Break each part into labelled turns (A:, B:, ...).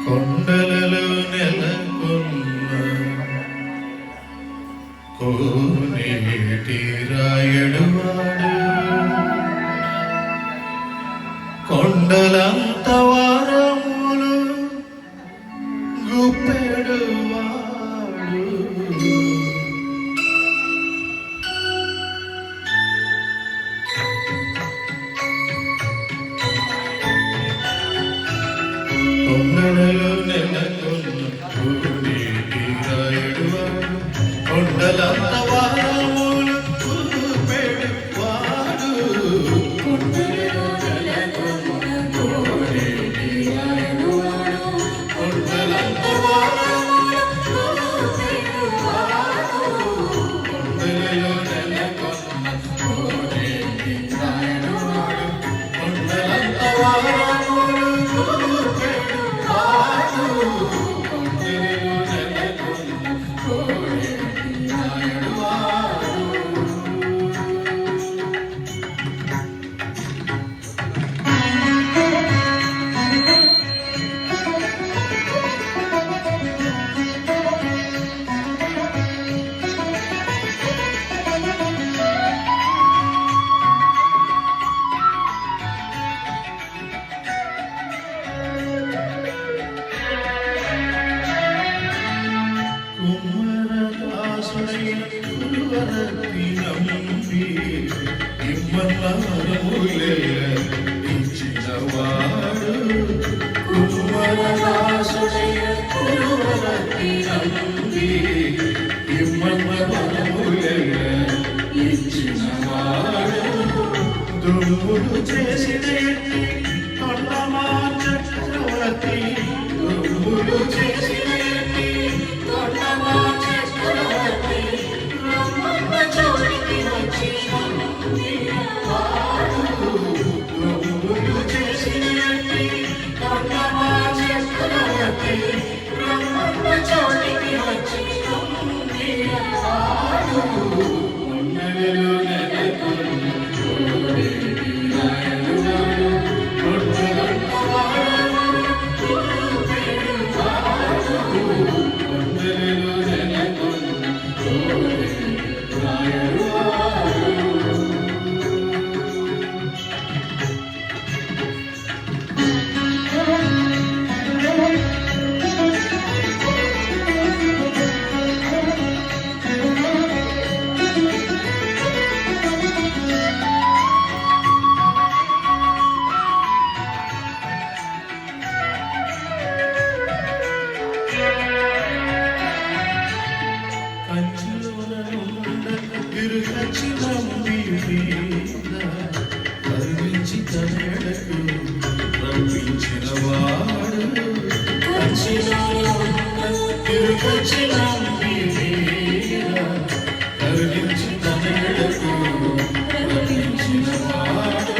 A: కొండలలో నెలకొన్న కోనేటి రాయడువాడు కొండలంత వారములు గుప్పెడువాడు కొండలలో నెలకొన్న కోనేటి రాయడువాడు కొండలంత వారములు గుప్పెడువాడు కొండలలో నెలకొన్న కోనేటి రాయడువాడు కొండలంత వారములు గుప్పెడువాడు కొండలలో నెలకొన్న కోనేటి రాయడువాడు కొండలంత వారములు ఇచ్చినవాడు కుమ్మరదాసుడైన కురువరతి నంబి ఇమ్మన్నవరములెల్ల ఇచ్చినవాడు దుర్ముడు చేసిన ఎట్టి కొండమా చక్రవర్తి దుర్ముడు చేసిన ఎట్టి కొండమా చక్రవర్తి రమ్మన్న చోటికి వచ్చి చోటికి వచ్చి కరుణించి తనకు రప్పించినవాడు కరుణించి తనకు రప్పించినవాడు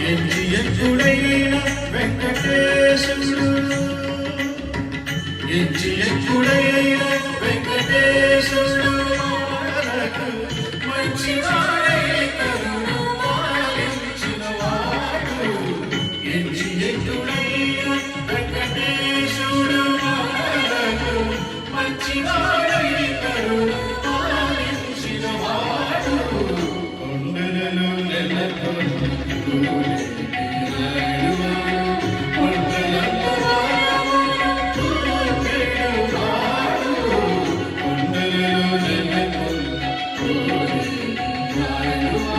A: ఎంచియకుడైన వెంకటేశుడు ఎంచియకుడైన వెంకటేశుడు మంచివాడే కరుణ పాలించినవాడు ఎంచియకుడైన వెంకటేశుడు మంచివాడే కరుణ పాలించినవాడు కొండలలో నెలకొన్న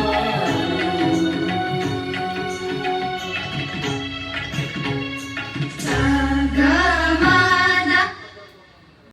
A: Oh